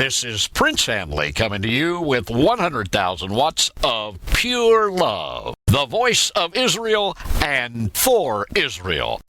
This is Prince Hanley coming to you with 100,000 watts of pure love. The voice of Israel and for Israel.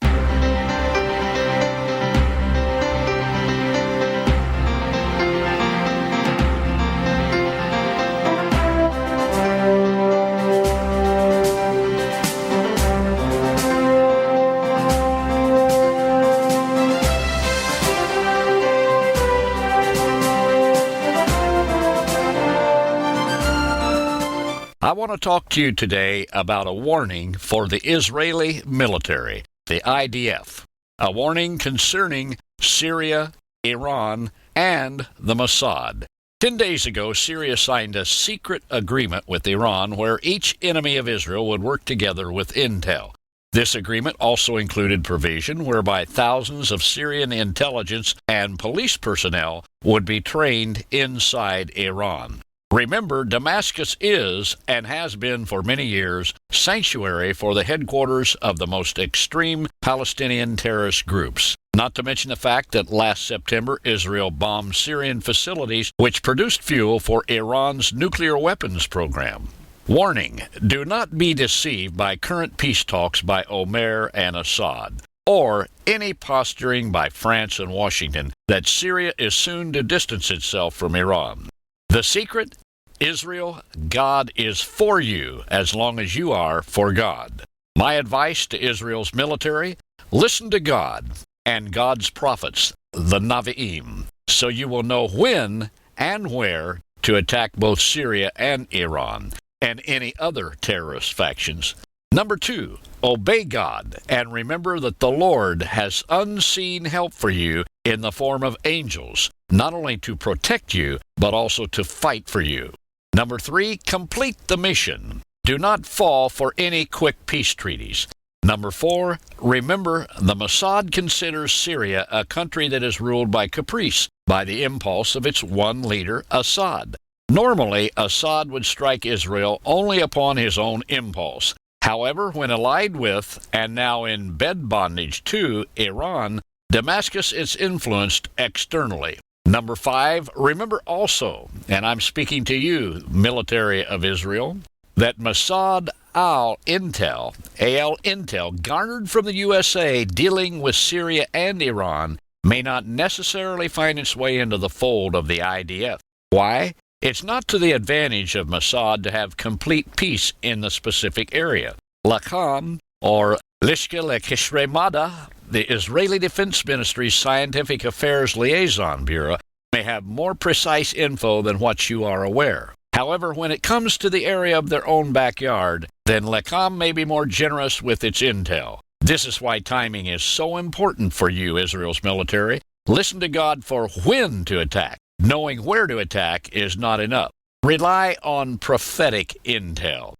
I want to talk to you today about a warning for the Israeli military, the IDF, a warning concerning Syria, Iran, and the Mossad. 10 days ago, Syria signed a secret agreement with Iran where each enemy of Israel would work together with intel. This agreement also included provision whereby thousands of Syrian intelligence and police personnel would be trained inside Iran. Remember, Damascus is, and has been for many years, sanctuary for the headquarters of the most extreme Palestinian terrorist groups. Not to mention the fact that last September, Israel bombed Syrian facilities which produced fuel for Iran's nuclear weapons program. Warning: do not be deceived by current peace talks by Olmert and Assad, or any posturing by France and Washington that Syria is soon to distance itself from Iran. The secret? Israel, God is for you as long as you are for God. My advice to Israel's military: listen to God and God's prophets, the Navi'im, so you will know when and where to attack both Syria and Iran and any other terrorist factions. Number 2, obey God and remember that the Lord has unseen help for you in the form of angels, not only to protect you, but also to fight for you. Number 3, complete the mission. Do not fall for any quick peace treaties. Number 4, remember the Mossad considers Syria a country that is ruled by caprice, by the impulse of its one leader, Assad. Normally, Assad would strike Israel only upon his own impulse. However, when allied with, and now in bed bondage to, Iran, Damascus is influenced externally. Number 5, remember also, and I'm speaking to you, military of Israel, that Mossad Intel, AL Intel, garnered from the USA dealing with Syria and Iran may not necessarily find its way into the fold of the IDF. Why? It's not to the advantage of Mossad to have complete peace in the specific area. Lakam, or Lishka Lekishremada, the Israeli Defense Ministry's Scientific Affairs Liaison Bureau, may have more precise info than what you are aware. However, when it comes to the area of their own backyard, then Lekam may be more generous with its intel. This is why timing is so important for you, Israel's military. Listen to God for when to attack. Knowing where to attack is not enough. Rely on prophetic intel.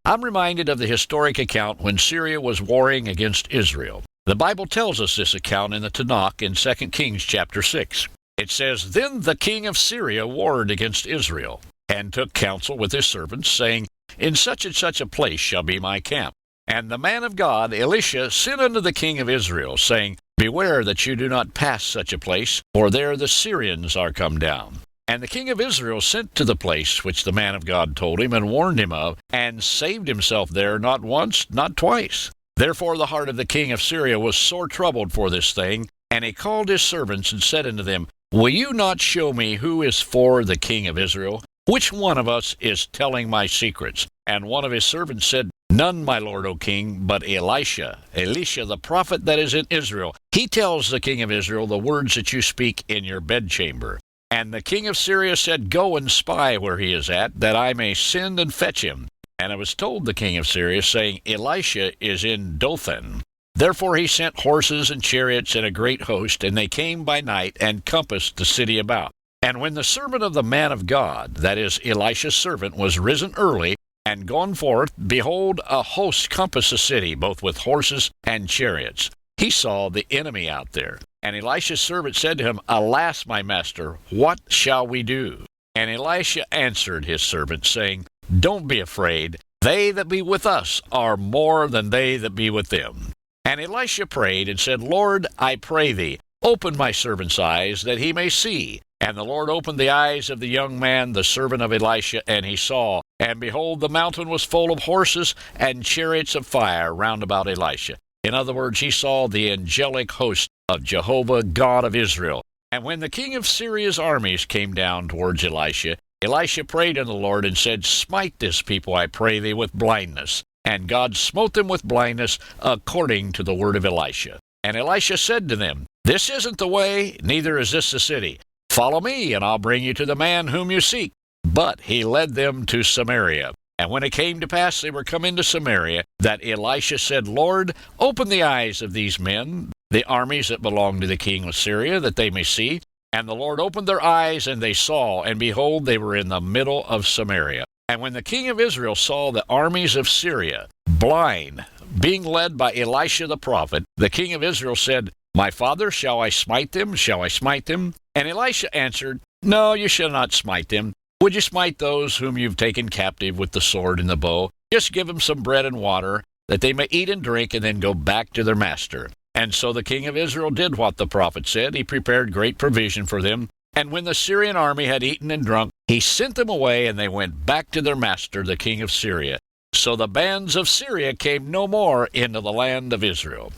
I'm reminded of the historic account when Syria was warring against Israel. The Bible tells us this account in the Tanakh in 2 Kings chapter 6. It says, "Then the king of Syria warred against Israel, and took counsel with his servants, saying, In such and such a place shall be my camp. And the man of God, Elisha, sent unto the king of Israel, saying, Beware that you do not pass such a place, for there the Syrians are come down. And the king of Israel sent to the place which the man of God told him, and warned him of, and saved himself there not once, not twice. Therefore the heart of the king of Syria was sore troubled for this thing, and he called his servants, and said unto them, Will you not show me who is for the king of Israel? Which one of us is telling my secrets? And one of his servants said, None, my lord, O king, but Elisha the prophet that is in Israel. He tells the king of Israel the words that you speak in your bedchamber. And the king of Syria said, Go and spy where he is at, that I may send and fetch him. And it was told the king of Syria, saying, Elisha is in Dothan. Therefore he sent horses and chariots and a great host, and they came by night and compassed the city about. And when the servant of the man of God, that is, Elisha's servant, was risen early, and gone forth, behold, a host compassed the city, both with horses and chariots. He saw the enemy out there. And Elisha's servant said to him, Alas, my master, what shall we do? And Elisha answered his servant, saying, Don't be afraid. They that be with us are more than they that be with them. And Elisha prayed and said, Lord, I pray thee, open my servant's eyes, that he may see. And the Lord opened the eyes of the young man, the servant of Elisha, and he saw. And behold, the mountain was full of horses and chariots of fire round about Elisha. In other words, he saw the angelic host of Jehovah, God of Israel. And when the king of Syria's armies came down towards Elisha, Elisha prayed unto the Lord and said, Smite this people, I pray thee, with blindness. And God smote them with blindness according to the word of Elisha. And Elisha said to them, This isn't the way, neither is this the city. Follow me, and I'll bring you to the man whom you seek. But he led them to Samaria. And when it came to pass they were come into Samaria, that Elisha said, Lord, open the eyes of these men, the armies that belong to the king of Syria, that they may see. And the Lord opened their eyes, and they saw, and behold, they were in the middle of Samaria. And when the king of Israel saw the armies of Syria, blind, being led by Elisha the prophet, the king of Israel said, My father, shall I smite them? Shall I smite them? And Elisha answered, No, you shall not smite them. Would you smite those whom you've taken captive with the sword and the bow? Just give them some bread and water, that they may eat and drink, and then go back to their master. And so the king of Israel did what the prophet said. He prepared great provision for them. And when the Syrian army had eaten and drunk, he sent them away, and they went back to their master, the king of Syria. So the bands of Syria came no more into the land of Israel.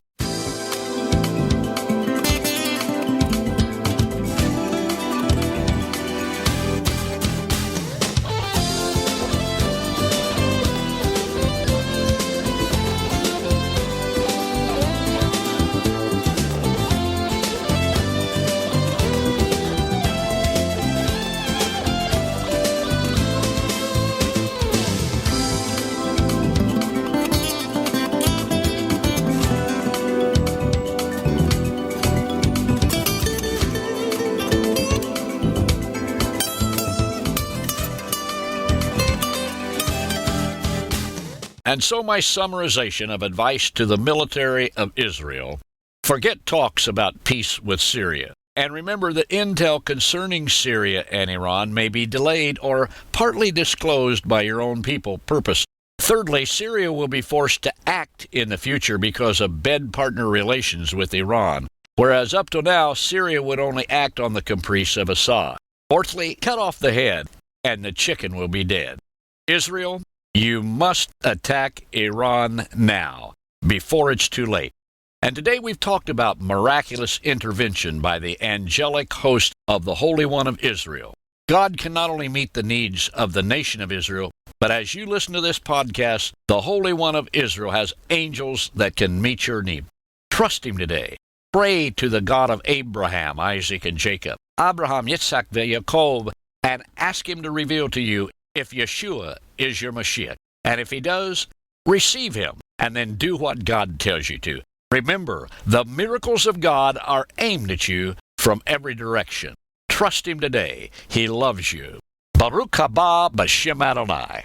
And so my summarization of advice to the military of Israel: forget talks about peace with Syria. And remember that intel concerning Syria and Iran may be delayed or partly disclosed by your own people purpose. Thirdly, Syria will be forced to act in the future because of bed-partner relations with Iran, whereas up to now, Syria would only act on the caprice of Assad. Fourthly, cut off the head, and the chicken will be dead. Israel, you must attack Iran now, before it's too late. And today we've talked about miraculous intervention by the angelic host of the Holy One of Israel. God can not only meet the needs of the nation of Israel, but as you listen to this podcast, the Holy One of Israel has angels that can meet your need. Trust Him today. Pray to the God of Abraham, Isaac, and Jacob, Abraham, Yitzhak, and Jacob, and ask Him to reveal to you if Yeshua is your Mashiach. And if He does, receive Him, and then do what God tells you to. Remember, the miracles of God are aimed at you from every direction. Trust Him today. He loves you. Baruch haba b'shem Adonai.